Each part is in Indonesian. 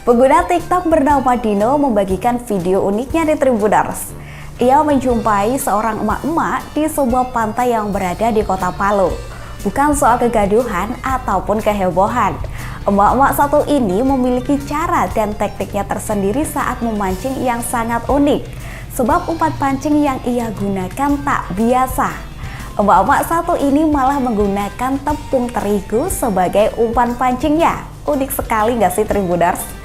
Pengguna TikTok bernama Dino membagikan video uniknya di Tribuners. Ia menjumpai seorang emak-emak di sebuah pantai yang berada di kota Palu. Bukan soal kegaduhan ataupun kehebohan. Emak-emak satu ini memiliki cara dan tekniknya tersendiri saat memancing yang sangat unik. Sebab umpan pancing yang ia gunakan tak biasa. Emak-emak satu ini malah menggunakan tepung terigu sebagai umpan pancingnya. Unik sekali gak sih Tribuners?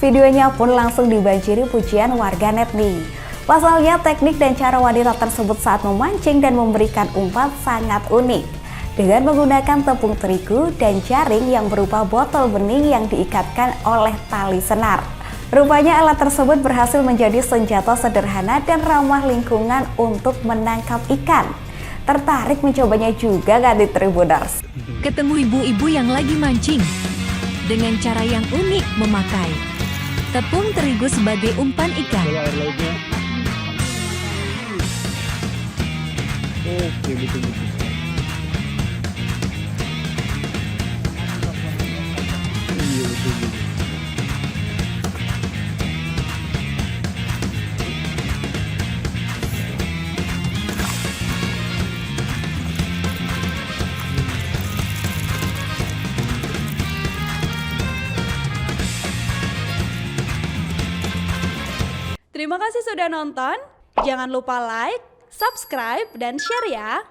Videonya pun langsung dibanjiri pujian warganet nih. Pasalnya teknik dan cara wanita tersebut saat memancing dan memberikan umpan sangat unik. Dengan menggunakan tepung terigu dan jaring yang berupa botol bening yang diikatkan oleh tali senar. Rupanya alat tersebut berhasil menjadi senjata sederhana dan ramah lingkungan untuk menangkap ikan. Tertarik mencobanya juga kan di Tribuners? Ketemu ibu-ibu yang lagi mancing dengan cara yang unik memakai tepung terigu sebagai umpan ikan. Oke, betul-betul. Iya, betul-betul. Terima kasih sudah nonton. Jangan lupa like, subscribe, dan share ya.